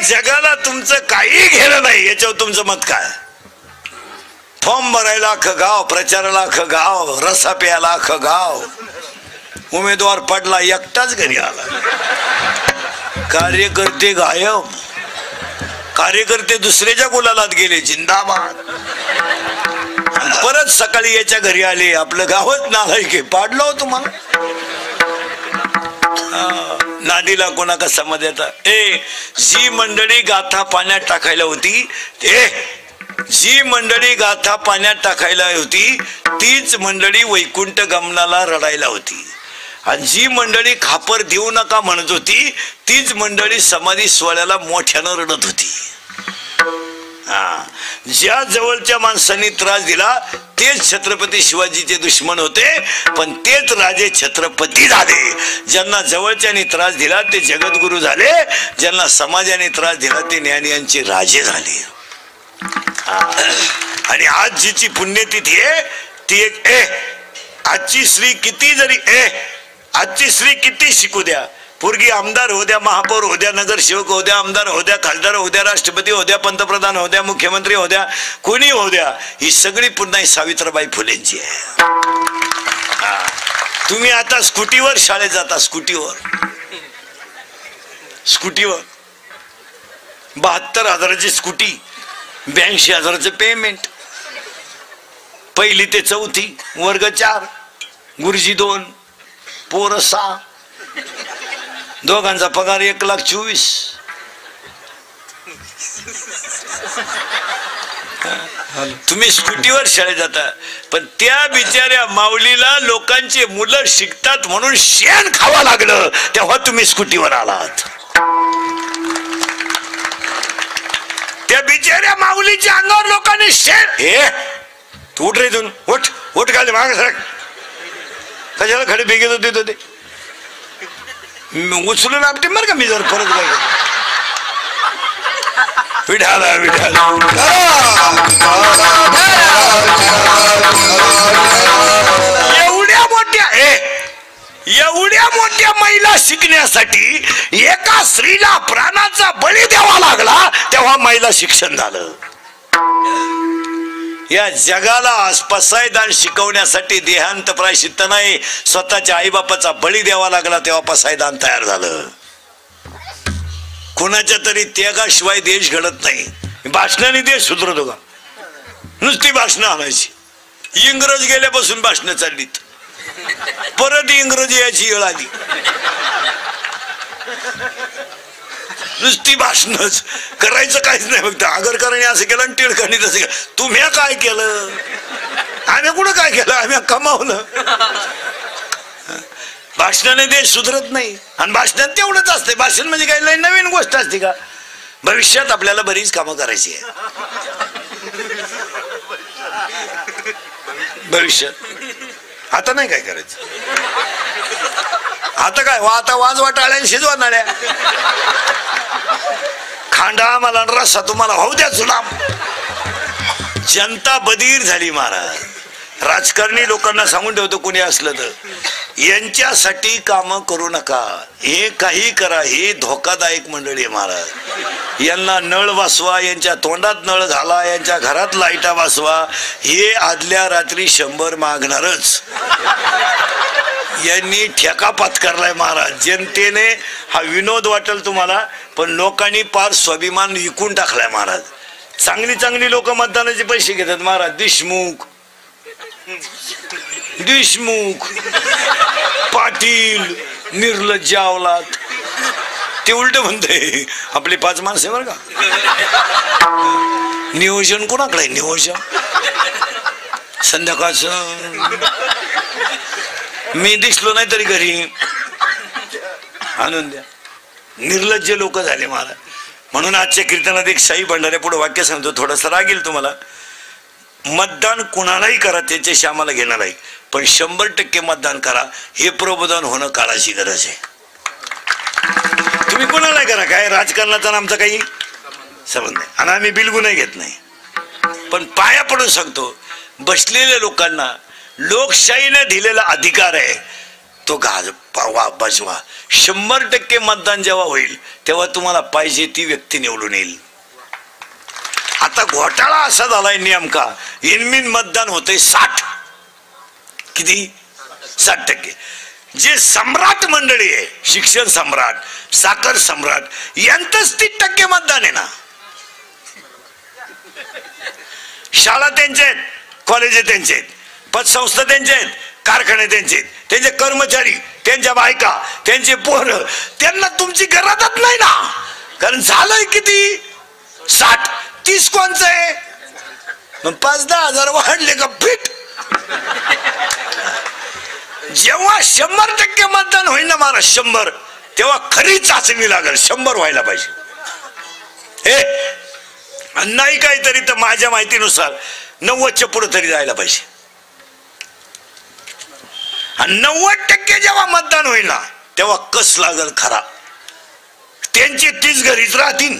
जगाला तुमचं काही घेणं नाही, याच्यावर तुमचं मत काय? फॉर्म भरायला अख्खं गाव, प्रचाराला अख्खं गाव, रस्सा प्यायला अख्खं गाव, उमेदवार पडला एकटाच घरी आला, कार्यकर्ते गायब, कार्यकर्ते दुसऱ्याच्या गुलालात गेले, जिंदाबाद. परत सकाळी याच्या घरी आले, आपलं गावच नालायक पाडलं हो तुम्हाला. नादीला कोणा कसा मध्ये येतात. जी मंडळी गाथा पाण्यात टाकायला होती, जी मंडळी गाथा पाण्यात टाकायला होती तीच मंडळी वैकुंठ गमनाला रडायला होती, आणि जी मंडळी खापर देऊ नका म्हणत होती तीच मंडळी समाधी सोहळ्याला मोठ्यानं रडत होती. ज्या जवळच्या माणसांनी त्रास दिला तेच छत्रपती शिवाजीचे दुश्मन होते, पण तेच राजे छत्रपती झाले. ज्यांना जवळच्याने त्रास दिला ते जगद्गुरु झाले, ज्यांना समाजाने त्रास दिला ते ज्ञानियांचे राजे झाले. आणि आज जीची पुण्यतिथी आहे ती एक आजची स्त्री किती जरी आजची स्त्री किती शिकू द्या, पोरगी आमदार हो द्या, महापौर हो द्या, नगरसेवक हो द्या, आमदार हो द्या, खासदार हो द्या, राष्ट्रपती हो द्या, पंतप्रधान हो द्या, मुख्यमंत्री हो द्या, कोणी हो द्या, ही सगळी पुन्हा सावित्रीबाई फुलेंची आहे. तुम्ही आता स्कूटीवर शाळेत जाता, स्कूटीवर 72,000ची स्कूटी, 82,000चं पेमेंट, पहिली ते चौथी, वर्ग 4, गुरुजी 2, पोरं 6, दोघांचा पगार 1,24,000. तुम्ही स्कूटीवर शाळेत जाता, पण त्या बिचाऱ्या माऊलीला लोकांची मुलं शिकतात म्हणून शेण खावा लागलं तेव्हा तुम्ही स्कूटीवर आलात. त्या बिचाऱ्या माऊलीच्या अंगावर लोकांनी शेण, तू उठ रे, इथून उठ, उठ खाली मागे सरक, कशाला खडे भेगेत होते ते उचलून आपटे मर का मी जर परत काय विठाला विठाला. एवढ्या मोठ्या महिला शिकण्यासाठी एका स्त्रीला प्राणाचा बळी द्यावा लागला तेव्हा महिला शिक्षण झालं. या जगाला पसायदान शिकवण्यासाठी देहांत प्रायश्चित्त नाही, स्वतःच्या आईबापाचा बळी द्यावा लागला तेव्हा पसायदान तयार झालं. कुणाच्या तरी त्यागाशिवाय देश घडत नाही. भाषणाने देश सुधरतो का? नुसती भाषणं आणायची. इंग्रज गेल्यापासून भाषणं चाललीत, परत इंग्रजी याची वेळ आली, नुसती भाषणच करायचं काहीच नाही. फक्त आगरकरांनी असं केलं आणि टिळकांनी तसं केलं. तुम्ही काय केलं? आम्ही कुठं काय केलं? आम्ही कमावलं. भाषणाने देश सुधरत नाही, आणि भाषणात तेवढंच असते. भाषण म्हणजे काही नवीन गोष्ट असते का? भविष्यात आपल्याला बरीच कामं करायची आहे. भविष्यात आता नाही काय करायचं. आता काय आता वाज वाटाळ्या शिजवा नाड्या, खांडा मला रस्सा तुम्हाला होऊ द्या जुलाम. जनता बधीर झाली महाराज. राजकारणी लोकांना सांगून ठेवतो कोणी असलं तर, यांच्यासाठी काम करू नका, हे काही करा, हे धोकादायक मंडळी आहे महाराज. यांना नळ वाचवा, यांच्या तोंडात नळ घाला, यांच्या घरात लाईटा वाचवा, हे आदल्या रात्री 100 मागणारच. यांनी ठेका पत्करलाय महाराज. जनतेने हा विनोद वाटेल तुम्हाला, पण लोकांनी पार स्वाभिमान विकून टाकलाय महाराज. चांगली चांगली लोक मतदानाचे पैसे घेतात महाराज. देशमुख पाटील निर्लज्ज अवलाद, ते उलट म्हणते आपले 5 माणसे बरं का. नियोजन कोणाकडे? नियोजन संध्याकाळचं मी दिसलो नाही तरी घरी आणून द्या. निर्लज्ज लोक झाले महाराज. म्हणून आजच्या कीर्तनात एक शाही भंडारे पुढे वाक्य सांगतो, थोडंसं रागेल तुम्हाला. मतदान कुणालाही करा, त्याच्याशी आम्हाला घेणार आहे, पण 100% मतदान करा. हे प्रबोधन होणं काळाची गरज आहे. तुम्ही कुणालाही करा, काय राजकारणाचा आमचा काही संबंध नाही, आणि आम्ही बिलकुलही घेत नाही. पण पाया पडून सांगतो, बसलेल्या लोकांना लोकशाहीने दिलेला अधिकार आहे. तो बजवा. 100% मतदान जेव्हा होईल तेव्हा तुम्हाला पाहिजे ती व्यक्ती निवडून येईल. आता घोटाळा असा झालाय नेमका, इनमिन मतदान होतंय 60. किती? 60%. जे सम्राट मंडळी आहे, शिक्षण सम्राट, साखर सम्राट, यांचंच 30% मतदान आहे ना. शाळा त्यांचे आहेत, कॉलेज त्यांचे आहेत, पतसंस्था त्यांचे आहेत, कारखाने त्यांचे, त्यांचे कर्मचारी, त्यांच्या बायका, त्यांचे पोरं, त्यांना तुमची गरजच नाही ना. कारण झालंय किती? 60. 30 कोणचं आहे? मग 5-10 हजार वाढले का फिट. जेव्हा 100% मतदान होईल ना मला 100, तेव्हा खरी चाचणी लागेल. 100 व्हायला पाहिजे. हे नाही काहीतरी तर माझ्या माहितीनुसार 90च्या पुढे तरी जायला पाहिजे. आणि 90% जेव्हा मतदान होईल ना तेव्हा कस लागल खरा. त्यांचे 30 घरीच राहतील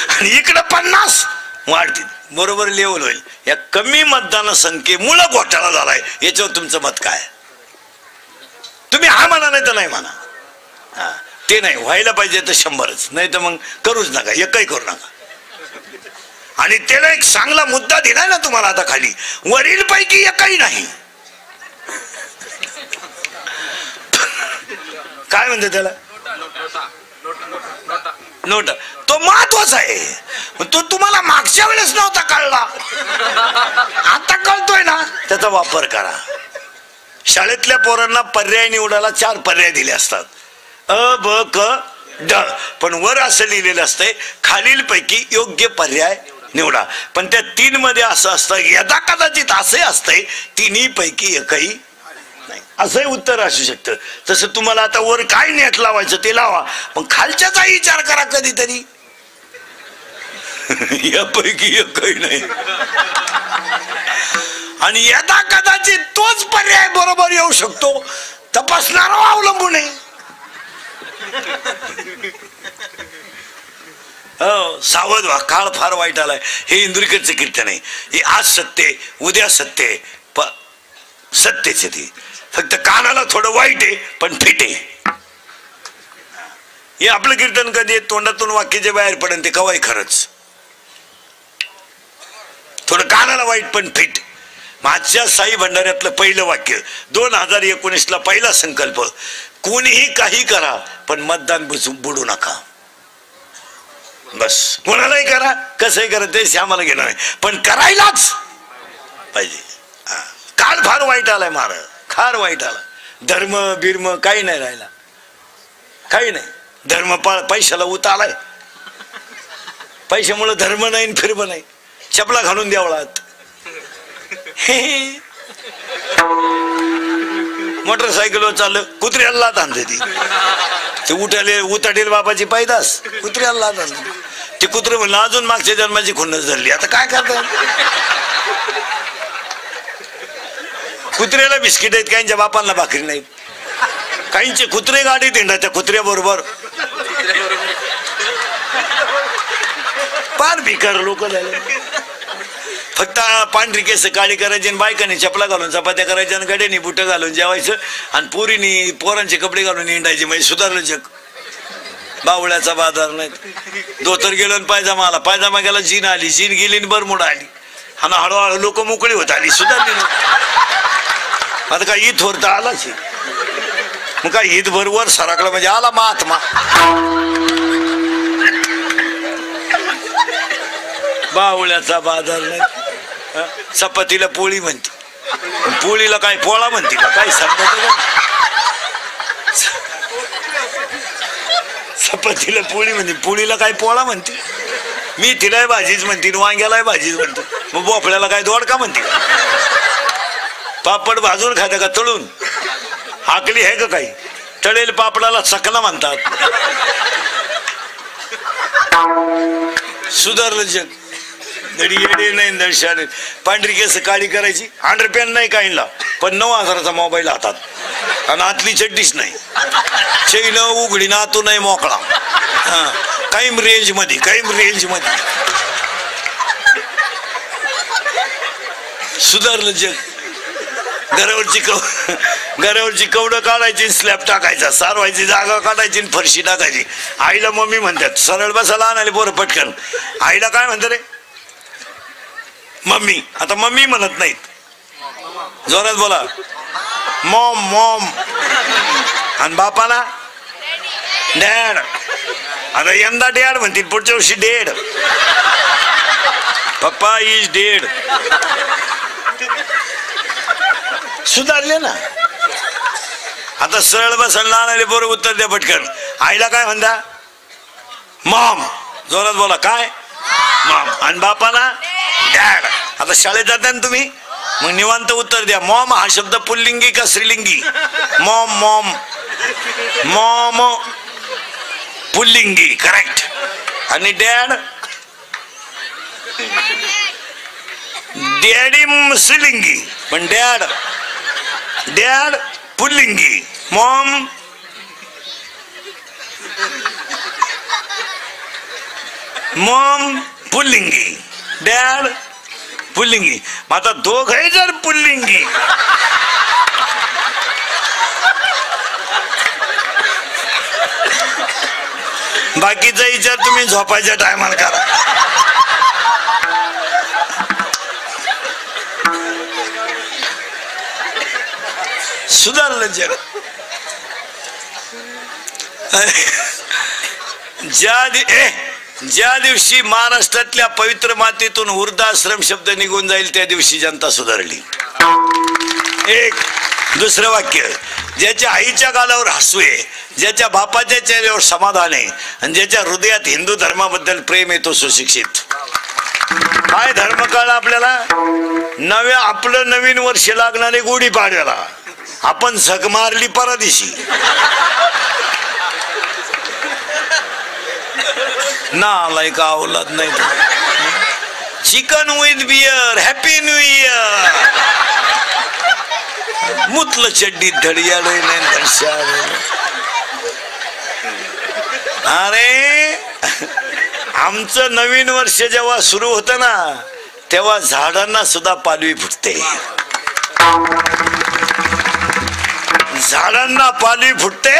आणि इकडं 50 वाढतील. बरोबर लेवल होईल. या कमी मतदान संख्येमुळे घोटाळा झालाय. याच्यावर तुमचं मत काय? तुम्ही हा म्हणा नाही तर नाही म्हणा. ते नाही व्हायला पाहिजे तर 100च, नाही तर मग करूच नका, एकही करू नका. आणि त्याला एक चांगला मुद्दा दिलाय ना तुम्हाला आता खाली, वरील पैकी एकही नाही. काय म्हणते त्याला? नोट. तो महत्वाचा आहे. तो तुम्हाला मागच्या वेळेस नव्हता कळला, आता कळतोय ना. त्याचा वापर करा. शाळेतल्या पोरांना पर्याय निवडायला 4 पर्याय दिले असतात, अ ब क ड. पण वर असं लिहिलेलं असतंय खालीलपैकी योग्य पर्याय निवडा. पण त्या 3 मध्ये असं असतं, यदा कदाचित असंही असतंय 3 पैकी एकही नाही, असंही उत्तर असू शकतं. तसं तुम्हाला आता वर काय नेट लावायचं ते लावा, पण खालच्याचा विचार करा कधीतरी. यापैकी एकही नाही. आणि यदा कदाचित तोच पर्याय बरोबर येऊ शकतो, तपासणार अवलंबून आहे. सावध व्हा, काळ फार वाईट आलाय. हे इंदुरीकरचं कीर्तन आहे. हे आज सत्य, उद्या सत्य, सत्यच ते. फक्त कानाला थोडं वाईट आहे पण फिट आहे. हे आपलं कीर्तन कधी तोंडातून वाक्य जे बाहेर पडेल ते कवाय खरंच. थोडं कानाला वाईट पण फिट. माझ्या साई भंडाऱ्यातलं पहिलं वाक्य 2019ला पहिला संकल्प, कोणीही काही करा पण मतदान बुडू नका. बस कोणालाही करा, कसंही करा, ते आम्हाला घेणार नाही, पण करायलाच पाहिजे. काळ फार वाईट आलाय महाराज, फार वाईट आला. धर्म बिर्म काही नाही राहिला, काही नाही. धर्म पैशाला उत आलाय. पैशामुळे धर्म नाही फिरम नाही. चपला घालून द्यावळात. मोटरसायकलवर चाललं, कुत्र्याला आणते ती उताडेल बाबाची पैदास, कुत्र्याला आणते. ते कुत्रे म्हणलं अजून मागच्या जन्माची खुन्नस धरली. आता काय करता? कुत्र्याला बिस्किट आहेत, काहींच्या बापांना भाकरी नाहीत. काहींचे कुत्रे गाडीत येणार त्या कुत्र्या बरोबर. फार भिकार लोक झाले. फक्त पांढरी केस काळी करायची आणि बायकांनी चपला घालून चपात्या करायच्या आणि गड्यानी बुट घालून जेवायचं आणि पोरीनी पोरांचे कपडे घालून हिंडायचे. म्हणजे सुधारलं जग. बावळ्याचा बाजार नाही. धोतर गेलो पायजामा आला, पायजामा गेला जीन आली, जीन गेली आणि बरमुडा आली. आणि हळूहळू लोक मोकळी होत आली, सुधारली. आता काय ईद वर तर आलाच. मग काय ईद बरोबर सरकला म्हणजे आला महात्मा. बावळ्याचा बाजार नाही. चपातीला पोळी म्हणते, पोळीला काय पोळा म्हणते का काय समजत? चपातीला पोळी म्हणते, पोळीला काय पोळा म्हणते. मी तिलाही भाजीच म्हणते, वांग्यालाही भाजीच म्हणते. मग बोपड्याला काय दोडका म्हणते का? पापड भाजून खाते का तळून? हाकली आहे का काही? तळेल पापडाला चकला म्हणतात. सुधारलं जग. दडी येडे नाही दर्शन. पांढरी केस काळी करायची, अंडरपॅन्ट नाही काहींना, पण 9,000चा मोबाईल हातात आणि आतली चड्डीच नाही. चैन उघडी ना तो नाही मोकळा. काही रेंज मध्ये, काही रेंज मध्ये. सुधारलं जग. घरावरची कवडं काढायची, स्लॅब टाकायचा, सारवायची जागा काढायची, फरशी टाकायची. आईला मम्मी म्हणतात, सरळ बसायला आणाले पोरं पटकन. आईला काय म्हणतात रे? मम्मी. आता मम्मी म्हणत नाहीत, जोरात बोला, मॉम मॉम. आणि बापाला डॅड. आता यंदा डॅड म्हणतील, पुढच्या वर्षी डेड. पप्पा इज डेड. सुधारले ना. आता सरळ बसायला आणाले बरोबर उत्तर द्या पटकन. आईला काय म्हणता? मॉम. जोरात बोला, काय? मॉम. आणि बापाला डॅड. आता शाळेत जाता ना तुम्ही, मग निवांत उत्तर द्या. मॉम हा शब्द पुल्लिंगी का स्त्रीलिंगी? Mom mom. मॉम पुल्लिंगी, करेक्ट. आणि डॅड? डॅडी स्त्रीलिंगी, पण डॅड पुल्लिंगी. मॉम पुल्लिंगी, डॅड पुल्लिंगी. आता दोघे जर पुल्लिंगी, बाकीचा विचार तुम्ही झोपायच्या टायमाला करा. सुधारलं जग. ज्या दिवशी महाराष्ट्रातल्या पवित्र मातीतून वृद्धाश्रम शब्द निघून जाईल त्या दिवशी जनता सुधारली. एक दुसरं वाक्य, ज्याच्या आईच्या गालावर हसू आहे, ज्याच्या बापाच्या चेहऱ्यावर समाधान आहे, आणि ज्याच्या हृदयात हिंदू धर्माबद्दल प्रेम आहे, तो सुशिक्षित. काय धर्म कळला आपल्याला? आपलं नवीन वर्ष लागणारे गुढीपाडव्याला आपण झक मारली परदिशी. ना लाईक आवलाद नाही. Chicken with beer, happy new year. मुतलं चड्डीत धडियाळ. अरे आमचं नवीन वर्ष जेव्हा सुरू होतं ना, तेव्हा झाडांना सुद्धा पालवी फुटते. झाडांना पालवी फुटते,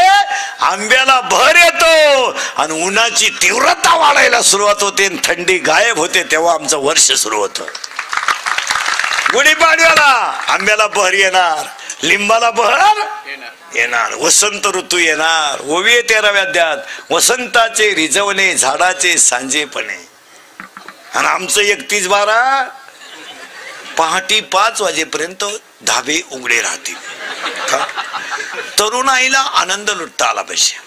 आंब्याला भर येतो, आणि उन्हाची तीव्रता वाढायला सुरुवात होते, थंडी गायब होते. तेव्हा आमचं वर्ष सुरू होतं. गुढीपाडव्याला आंब्याला बहर येणार, लिंबाला बहर येणार, वसंत ऋतू येणार. ओवी 13व्या अध्यायात, वसंताचे रिजवणे झाडाचे सांजेपणे. आणि आमचं 31/12 पहाटे 5 वाजेपर्यंत धाबे उघडे राहतील. तरुणाईला आनंद लुटता आला पाहिजे.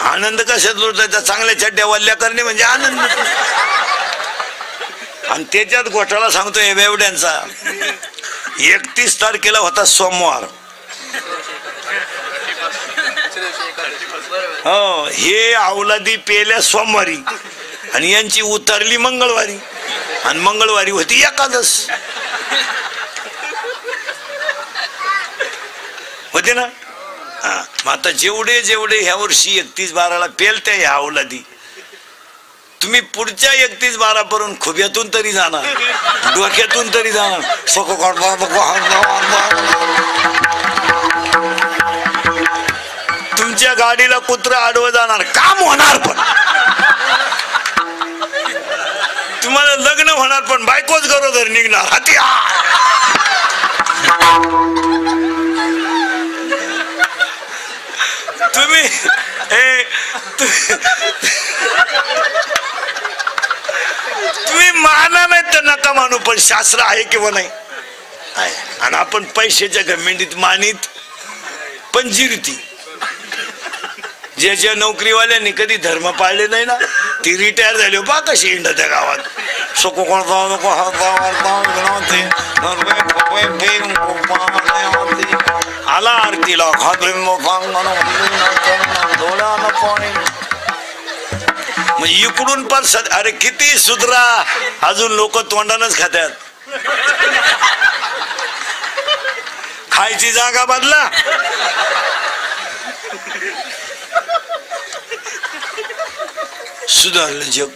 आनंद कशात लुटायचा? चांगल्या चड्ड्या वल्ल्या करणे म्हणजे आनंद. आणि त्याच्यात घोटाळा सांगतोय बेवड्यांचा. 31 तारखेला होता सोमवार. हो, हे अवलादी पेल्या सोमवारी, आणि यांची उतरली मंगळवारी, आणि मंगळवारी होती एकादश. होते ना. मग आता जेवढे ह्या वर्षी 31/12 पेलत्या ह्या अवलादी, तुम्ही पुढच्या 31/12 पर्यंत खुब्यातून तरी जाणार, डोक्यातून तरी जाणार. तुमच्या गाडीला कुत्रा आडवं जाणार, काम होणार, पण तुम्हाला लग्न होणार, पण बायकोच गरोदर निघणार. हाती तुम्ही माना नाही तर नका मानू, पण शास्त्र आहे किंवा नाही आहे. आणि आपण पैशाच्या घमेंडीत मानित पण जिरती. ज्याच्या नोकरीवाल्यांनी कधी धर्म पाळले नाही ना, ती रिटायर झाली बा कशी इंड त्या गावात. आला आरतीला मग इकडून पण अरे किती सुधरा, अजून लोक तोंडानच खात्यात. खायची जागा बदला. सुधारलं जग.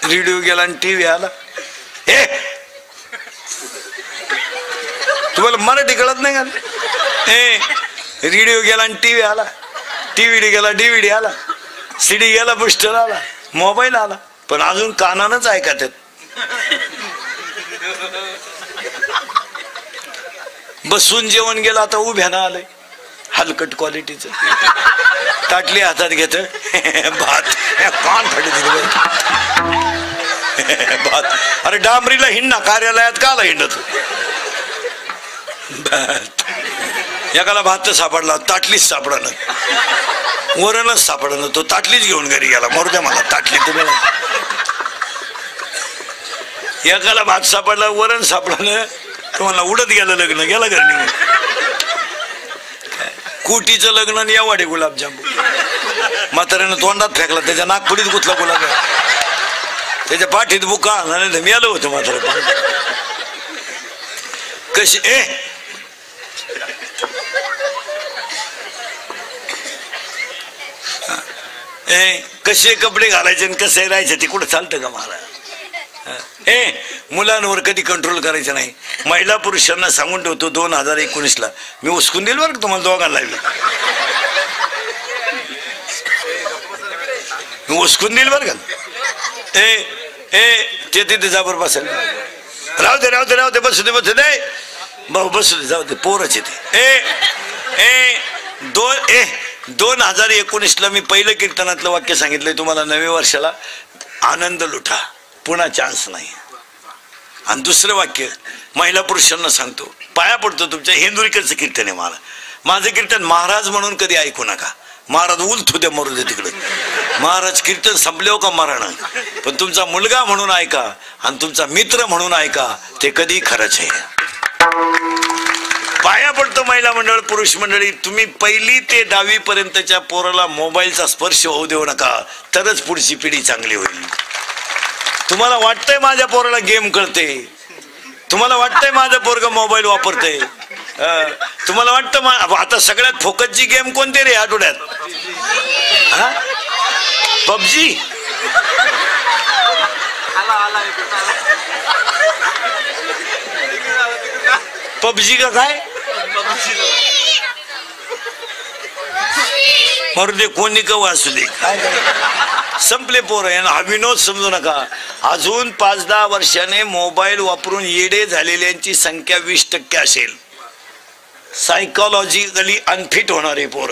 रेडिओ गेला आणि टीव्ही आला. ए तुम्हाला मराठी कळत नाही का? ए रेडिओ गेला आणि टीव्ही आला, टीव्ही गेला DVD आला, CD गेला, बुस्टर आला, मोबाईल आला, पण अजून कानानच ऐकत आहेत. बसून जेवण गेलं, आता उभ्यानं आलंय हलकट क्वालिटीच. ताटली हातात घेत भात कान फाटी दिली भात. अरे डांबरीला हिंडा, कार्यालयात काला हिंडत? एकाला भात सापडला, ताटलीच सापडणं, वरणच सापडणं, तो ताटलीच घेऊन घरी गेला. मरू द्या मला ताटली तुम्हाला. एकाला भात सापडला, वरण सापडणं, तुम्हाला उडत गेलं लग्न, गेला घरी निघून. कुटीचं लग्न आणि एवढे गुलाबजामू म्हाताऱ्यानं तोंडात फेकला, त्याच्या नागपुडीत गुतला गुलाब, त्याच्या पाठीत बुका मिळालं होतं म्हातारा. कशी कसे कपडे घालायचे आणि कसे राहायचे ते कुठं चालतं का महाराज? मुलांवर कधी कंट्रोल करायचं नाही. महिला पुरुषांना सांगून ठेवतो 2019ला मी उचकून देईल बरं तुम्हाला दोघांना, मी उचकून देईल बरं का. ते तिथे जाबर बसेल, राहू दे राहू दे राहू दे, बसू दे बसू दे भाऊ, बसू दे, जाऊ दे, पोरच येते. 2019ला मी पहिलं कीर्तनातलं वाक्य सांगितलंय तुम्हाला, नव्या वर्षाला आनंद लुटा, पुन्हा चान्स नाही. आणि दुसरं वाक्य महिला पुरुषांना सांगतो, पाया पडतो तुमच्या. हेंदुरीकरचं कीर्तन आहे मला, माझं कीर्तन महाराज म्हणून कधी ऐकू नका. महाराज उलथू द्या, मरू दे तिकडे. महाराज कीर्तन संपले का मरण, पण तुमचा मुलगा म्हणून ऐका आणि तुमचा मित्र म्हणून ऐका, ते कधी खरंच आहे. पाया पडतो महिला मंडळ, पुरुष मंडळी, तुम्ही 1ली ते 10वी पर्यंतच्या पोराला मोबाईलचा स्पर्श होऊ देऊ नका, तरच पुढची पिढी चांगली होईल. तुम्हाला वाटतंय माझ्या पोराला गेम कळते, तुम्हाला वाटतंय माझं पोरग मोबाईल वापरते, तुम्हाला वाटतं आता सगळ्यात फोकसची गेम कोणती रे आठवड्यात? PUBG. PUBG का काय? मरू दे, कोणी का वाचू दे, संपले पोर. हा विनोद समजू नका. अजून 5-10 वर्षाने मोबाईल वापरून येडे झालेल्यांची संख्या 20% असेल. सायकोलॉजिकली अनफिट होणारे पोर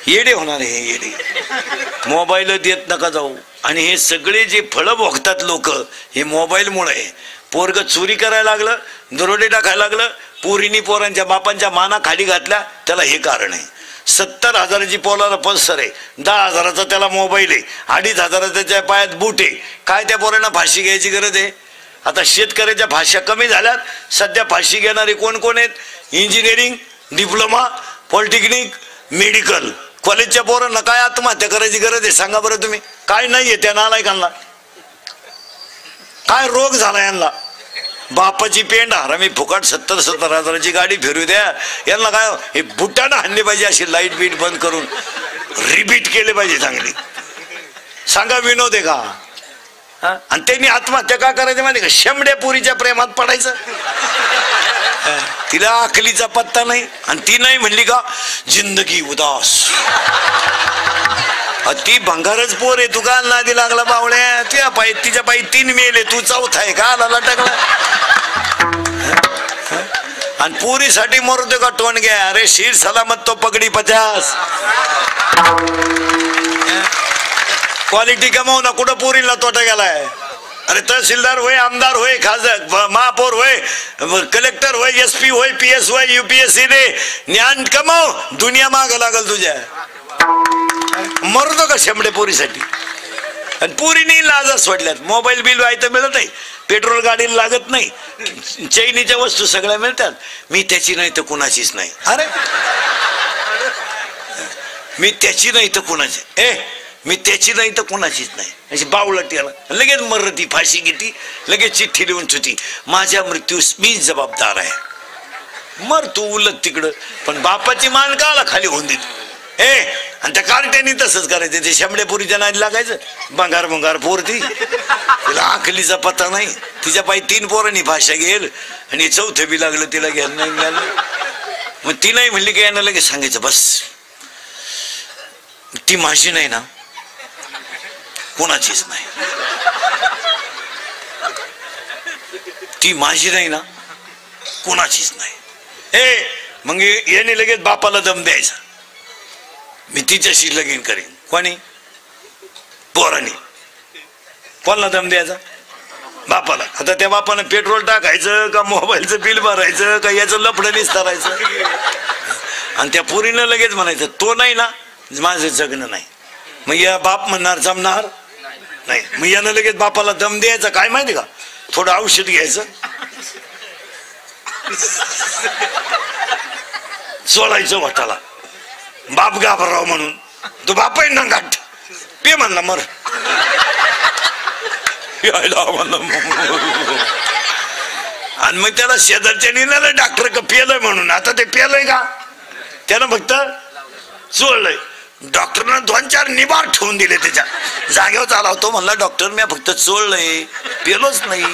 येडे होणार आहे. येडे मोबाईल देत नका जाऊ. आणि हे सगळे जे फळं भोगतात लोक, हे मोबाईलमुळे आहे. पोरग चोरी करायला लागलं, दरोडे टाकायला लागलं, पोरीनी पोरांच्या बापांच्या माना खाली घातल्या, त्याला हे कारण आहे. 70,000ची पोराला पल्सर आहे, 10,000चा त्याला मोबाईल आहे, 2,500 त्याच्या पायात बूट आहे. काय त्या पोरांना फाशी घ्यायची गरज आहे? आता शेतकऱ्याच्या फाश्या कमी झाल्यात. सध्या फाशी घेणारे कोण कोण आहेत? इंजिनिअरिंग, डिप्लोमा, पॉलिटेक्निक, मेडिकल कॉलेजच्या पोरांना काय आत्महत्या करायची गरज आहे सांगा बरं तुम्ही? काय नाहीये त्या नालायकांना? काय रोग झाला यांना? बापाची पेंड हरामी फुकट 70,000ची गाडी फिरू द्या यांना. काय हे बुटानं हाणले पाहिजे, अशी लाईट बीट बंद करून रिपीट केले पाहिजे चांगली. सांगा विनोद आहे का? आणि त्यांनी आत्महत्या का करायचं माहिती का? शेंबड्या पुरीच्या प्रेमात पडायचं. तिला अकलीचा पत्ता नाही आणि ती नाही म्हणली का जिंदगी उदास. ती भंगारच पोर आहे. तू का नादी लागला बावळ्या? तुझ्या पायी तिच्या पायी 3 मेले, तू 4था आहे का? आला टाकला. आणि पुरीसाठी मरतो का टोन घ्या? अरे शीर सलामत तो पगडी 50. क्वालिटी कमावू ना, कुठं पोरीला तोटा गेलाय? अरे तहसीलदार होय, आमदार होय, खासदार, महापौर होय, कलेक्टर होय, SP होय, PS होय, UPSC दे, ज्ञान कमाव, दुनिया माग लागल तुझ्या. मरतो का शेंबडे पोरीसाठी? आणि पोरीनी लाजा सोडल्यात. मोबाईल बिल व्हायचं मिळत नाही, पेट्रोल गाडीला लागत नाही, चैनीच्या वस्तू सगळ्या मिळतात. मी त्याची नाही तर कुणाचीच नाही. अरे मी त्याची नाही तर कुणाची, मी त्याची नाही तर कुणाचीच नाही. अशी बावळट याला लगेच मरती, फाशी घेती, लगेच चिठ्ठी लिहून ठेवती, माझ्या मृत्यूस मीच जबाबदार आहे. मर तू उलट तिकडं, पण बापाची मान काला खाली होऊन देत. आणि त्या कार्ट्याने तसंच करायचं, ते शेंबड्यापुरीच्या नादी लागायचं, भंगार भंगार पोर ती, तिला आखलीचा पत्ता नाही, तिच्या पायी 3 पोरांनी भाषा घेल आणि 4थं बी लागलं तिला घ्यायला नाही मिळालं. मग ती नाही म्हणली की यांना लगेच सांगायचं बस ती माझी नाही ना, कोणाचीच नाही, ती माझी नाही ना, कोणाचीच नाही. मग याने लगेच बापाला दम द्यायचा, मी तिच्याशी लगीन करीन. कोणी? पोरांनी. कोणाला दम द्यायचा? बापाला. आता त्या बापानं पेट्रोल टाकायचं का मोबाईलचं बिल भरायचं का याचं लफडं निस्तारायचं, आणि त्या पोरीनं लगेच म्हणायचं तो नाही ना माझं जगणं नाही. मग या बाप म्हणणार जमणार नाही, मग यानं लगेच बापाला दम द्यायचा. काय माहिती का, थोडं औषध घ्यायचं, सोडायचं वाटाला, बाप घाबराव म्हणून, तो बाप आहे ना गाठ पे म्हणला मर यायला आणि मग त्याला शेजारच्या नेलं डॉक्टर का पेलंय म्हणून. आता ते पेलंय का, त्यानं फक्त चोळलंय. डॉक्टरनं 2-4 निबार ठेवून दिले त्याच्या जागेवर. चाला होतो म्हणला डॉक्टर मी फक्त चोळलंय, पेलोच नाही.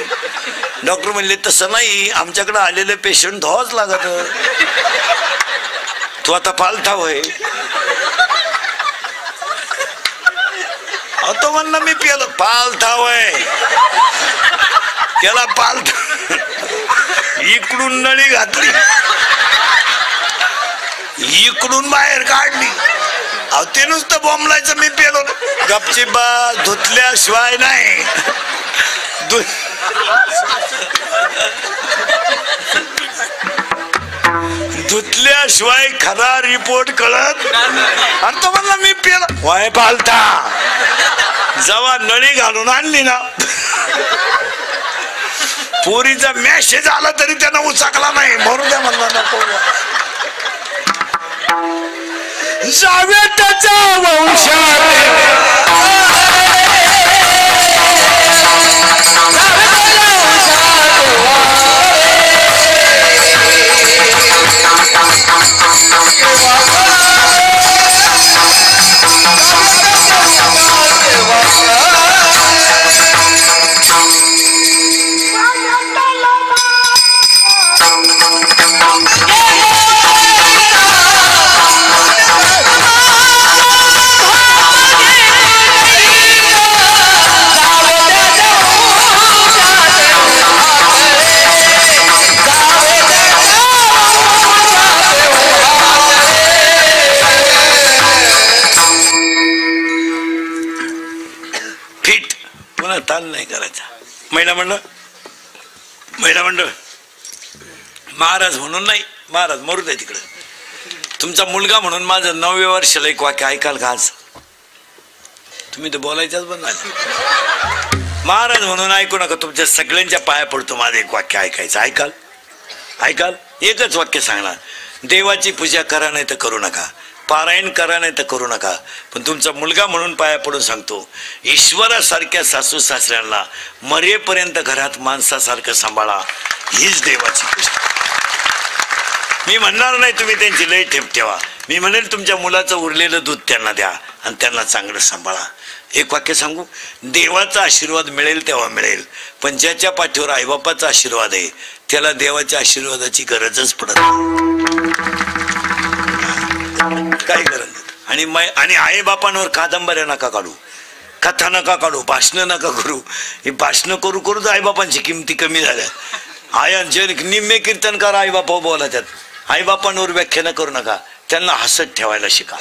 डॉक्टर म्हणले तसं नाही, आमच्याकडे आलेले पेशंट धुवाच लागत, तो आता पालथा होय. तो म्हणला मी पेलो, पालथा होय, त्याला पालथा इकडून नळी घातली, इकडून बाहेर काढली. अहो ते नुसतं बोंबलायचं मी पेलो. गपची बा, धुतल्याशिवाय नाही, धुतल्याशिवाय खरा रिपोर्ट कळत. आणि तो म्हणला मी पेलो, वाय पालथा. जेव्हा नळी घालून आणली ना, पोरीचा मेसेज आला तरी त्यानं उचाकला नाही, म्हणून त्या म्हणला नको जावे त्याच्या ताण नाही करायचा. महिला मंडळ महाराज म्हणून नाही, महाराज मरू द्या तिकडे. तुमचा मुलगा म्हणून माझं 9व्या वर्षाला एक वाक्य ऐकाल का आज? तुम्ही तर बोलायच्याच बंद झाले. महाराज म्हणून ऐकू नका, तुमच्या सगळ्यांच्या पाया पडतो माझं एक वाक्य ऐकायचं. ऐकाल? ऐकाल? एकच वाक्य सांगणार, देवाची पूजा करा नाही तर करू नका, पारायण करा नाही तर करू नका, पण तुमचा मुलगा म्हणून पाया पडून सांगतो, ईश्वरासारख्या सासू सासऱ्यांना मरेपर्यंत घरात माणसासारखं सांभाळा, हीच देवाची पूजा. मी म्हणणार नाही तुम्ही त्यांची लय ठेप ठेवा, मी म्हणेल तुमच्या मुलाचं उरलेलं दूध त्यांना द्या आणि त्यांना चांगलं सांभाळा. एक वाक्य सांगू, देवाचा आशीर्वाद मिळेल तेव्हा मिळेल, पण ज्याच्या पाठीवर आईबापाचा आशीर्वाद आहे त्याला देवाच्या आशीर्वादाची गरजच पडत काय गरज. आणि आई बापांवर कादंबऱ्या नका काढू, कथा नका काढू, भाषणं नका करू. ही भाषणं करू करूच आईबापांची किमती कमी झाल्या. आयांचे निम्मे कीर्तनकार आईबापा बोला, त्यात आईबापांवर व्याख्यानं करू नका, त्यांना हसत ठेवायला शिका.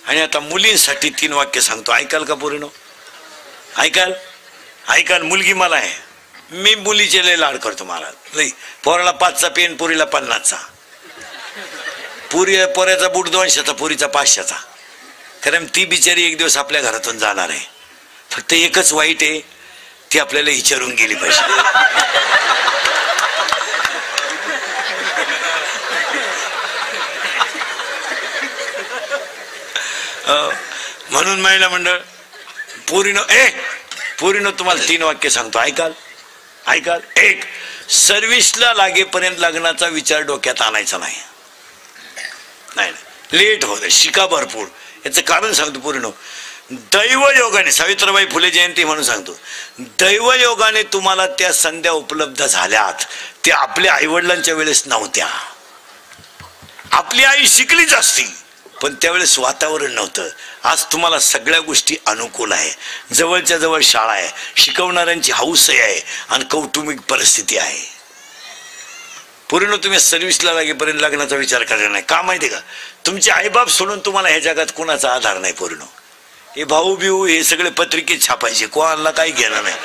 आणि आता मुलींसाठी 3 वाक्य सांगतो, ऐकाल का पोरीनो? ऐकाल? ऐकाल? मुलगी मला आहे, मी मुलीचे लय लाड करतो महाराज. लई पोराला 5चा पेन, पोरीला 50चा. पोऱ्याचा बूट 200चा, पोरीचा 500चा. कारण ती बिचारी एक दिवस आपल्या घरातून जाणार आहे. फक्त एकच वाईट आहे, ती आपल्याला विचारून गेली पाहिजे. म्हणून महिला मंडळ पोरीनो तुम्हाला 3 वाक्य सांगतो, ऐकाल? ऐकाल? 1, सर्व्हिसला लागेपर्यंत लग्नाचा विचार डोक्यात आणायचा नाही. लेट होतं, शिका भरपूर. याचं कारण सांगतो पूर्ण. दैवयोगाने, सावित्रीबाई फुले जयंती म्हणून सांगतो, दैवयोगाने तुम्हाला त्या संध्या उपलब्ध झाल्यात. त्या आपल्या आईवडिलांच्या वेळेस नव्हत्या. आपली आई शिकलीच असती पण त्यावेळेस वातावरण नव्हतं. आज तुम्हाला सगळ्या गोष्टी अनुकूल आहे. जवळच्या जवळ शाळा आहे, शिकवणाऱ्यांची हौस आहे आणि कौटुंबिक परिस्थिती आहे. पूर्ण तुम्ही सर्व्हिसला लागेपर्यंत लग्नाचा विचार करायचा नाही. का माहिती का? तुमचे आईबाप सोडून तुम्हाला ह्या जगात कुणाचा आधार नाही. पूर्ण हे भाऊ बिऊ हे सगळे पत्रिकेत छापायचे, कोणाला काही घेणं नाही.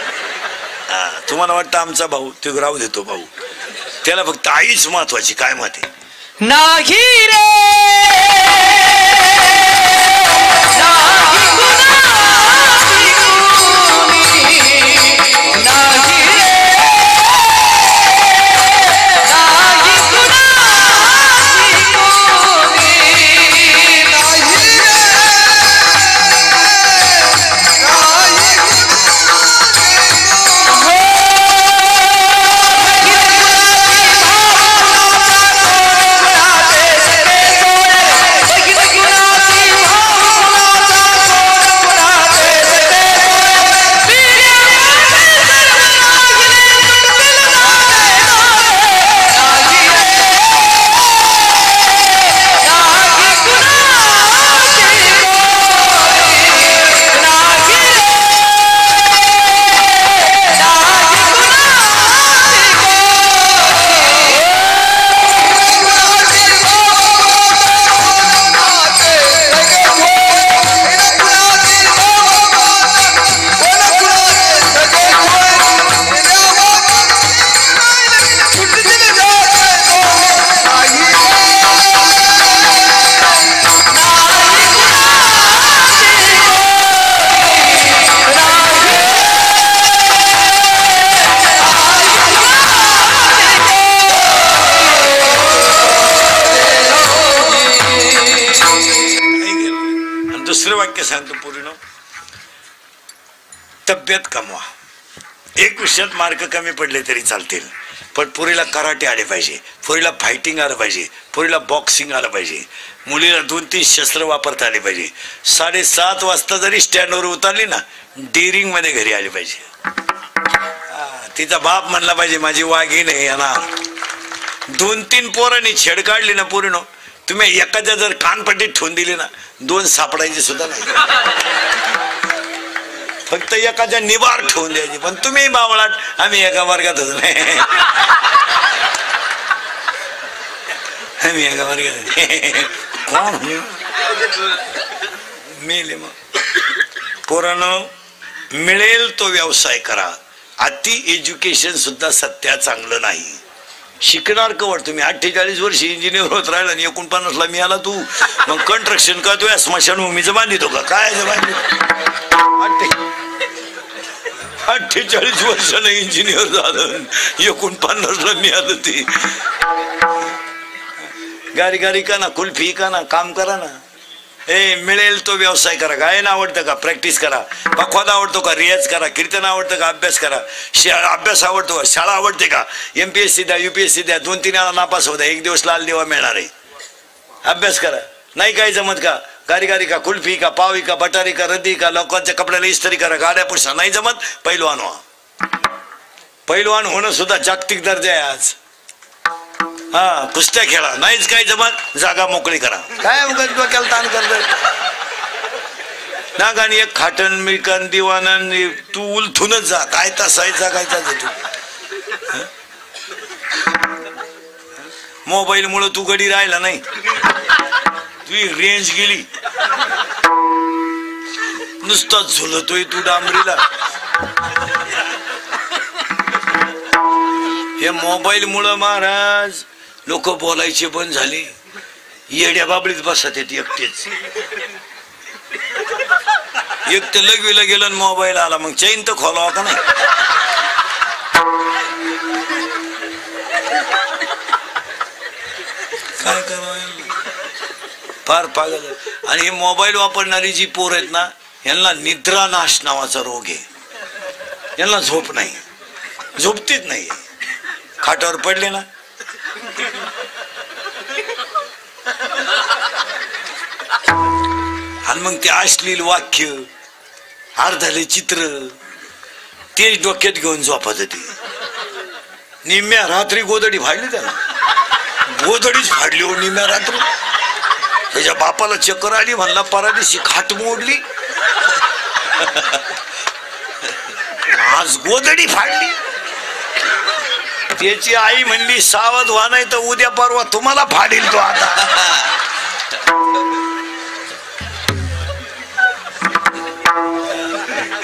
तुम्हाला वाटतं आमचा भाऊ, तो राहू देतो भाऊ, त्याला फक्त आईच महत्वाची. काय मत आहे? नाही रे तब्येत कमवा. एक विषयात मार्क कमी पडले तरी चालतील, पण पोरीला कराटे आले पाहिजे, पोरीला फायटिंग आलं पाहिजे, पोरीला बॉक्सिंग आलं पाहिजे, मुलीला 2-3 शस्त्र वापरता आले पाहिजे. 7:30 वाजता जरी स्टँडवर उतरली ना, डेअरिंग मध्ये घरी आली पाहिजे. तिचा बाप म्हणला पाहिजे माझी वाघी नाही येणार. 2-3 पोरांनी छेड काढली ना पूर्ण, तुम्ही एखाद्या जर कानपट्टीत ठेवून दिली ना, 2 सापडायचे सुद्धा नाही. फक्त एखाद्या निवार ठेवून द्यायची. पण तुम्ही बावळाट, आम्ही एका वर्गातच नाही, आम्ही एका वर्गात. कोण मेले मग? पोरांनो, मिळेल तो व्यवसाय करा. अति एज्युकेशन सुद्धा सध्या चांगलं नाही. शिकणार कवर तुम्ही? 48 वर्ष इंजिनियर होत राहिला आणि 49 ला मिळाला तू. मग कंस्ट्रक्शन का तू स्मशानभूमीचं बांधितो का? काय 48 वर्षाला इंजिनियर झालं, 49 ला मिळालं. ते गाडी गाडी का ना, कुल्फी का ना, काम करा ना. मिळेल तो व्यवसाय करा. गायन आवडतं का? प्रॅक्टिस करा. पखवाद आवडतो का? रियाज करा. कीर्तन आवडतं का? अभ्यास करा. अभ्यास आवडतो का? शाळा आवडते का? MPSC द्या, UPSC द्या, 2-3 वेळा नापास होता, 1 दिवस लाल दिवा मिळणार आहे. अभ्यास करा. नाही काय जमत का? गाडी गाडी का, कुल्फी का, पावी का, बटारी का, रद्दी का, लोकांच्या कपड्याला इस्त्री करा, गाड्या पुसा. नाही जमत, पैलवान व्हा. पैलवान होणं सुद्धा जागतिक दर्जा आहे आज. कुस्त्या खेळा. नाहीच काय जमत, जागा मोकळी करा. काय डोक्याला ताण करत ना? गाणी एक खाटण मिळकन दिवाण, तू उलथूनच जा. काय तसाय जगायचा तू. मोबाईल मुळे तू गडी राहिला नाही, तुझी रेंज गेली. नुसता झुलतोय तू डांबरीला. हे मोबाईल मुळे महाराज लोक बोलायचे बंद झाले. येड्या बाबळीत बसत येत एकटेच. एक तर लगवीला गेलं मोबाईल आला, मग चैन तर खोलावा का नाही? काय करावं? फार पागल. आणि हे मोबाईल वापरणारी जी पोर आहेत ना, यांना निद्रानाश नावाचा रोग आहे. यांना झोप नाही, झोपतीच नाही. खाटावर पडले ना, मग ते अश्लील वाक्य अर्धाले चित्र तेच डोक्यात घेऊन झोपत होते. निम्म्या रात्री गोदडी फाडली त्याला, गोदडीच फाडली हो निम्म्या रात्री. त्याच्या बापाला चक्कर आली, म्हणला परादिशी खाट मोडली, आज गोदडी फाडली. त्याची आई म्हणली सावध व्हा, नाही तर उद्या परवा तुम्हाला फाडील तो. आता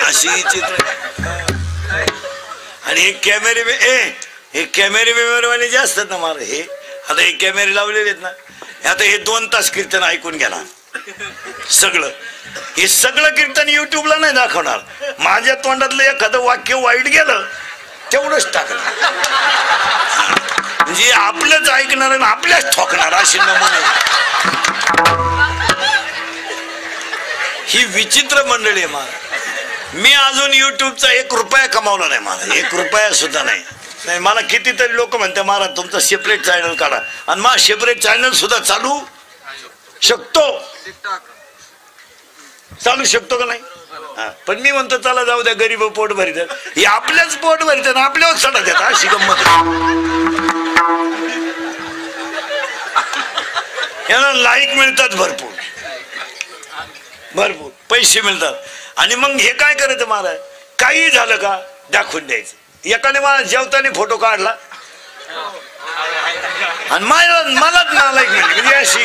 अशी चित्र. आणि हे कॅमेरे वाले जे असतात ना मला, हे आता हे कॅमेरे लावलेले आहेत ना, आता हे 2 तास कीर्तन ऐकून घ्या सगळं. हे सगळं कीर्तन युट्यूबला नाही दाखवणार. माझ्या तोंडातलं एखादं वाक्य वाईट गेलं तेवढंच टाकणार, म्हणजे आपलंच ऐकणार आणि आपल्याच ठोकणार अशी नमुने. ही विचित्र मंडळी आहे. मला मी अजून युट्यूबचा 1 रुपया कमावला नाही. मला 1 रुपया सुद्धा नाही. मला कितीतरी लोक म्हणते महाराज तुमचं सेपरेट चॅनल काढा, आणि मला सेपरेट चॅनल सुद्धा चालू शकतो का नाही. पण मी म्हणतो चला जाऊ द्या, गरीब पोट भरितात. हे आपल्याच पोट भरितात, आपल्यावर सडा देतात. अशी गंमत. यांना लाईक मिळतात भरपूर भरपूर, पैसे मिळतात. आणि मग हे काय करायचं महाराज, काही झालं का दाखवून द्यायचं. एकाने मला जेवताना फोटो काढला आणि मलाच नालायक म्हणजे अशी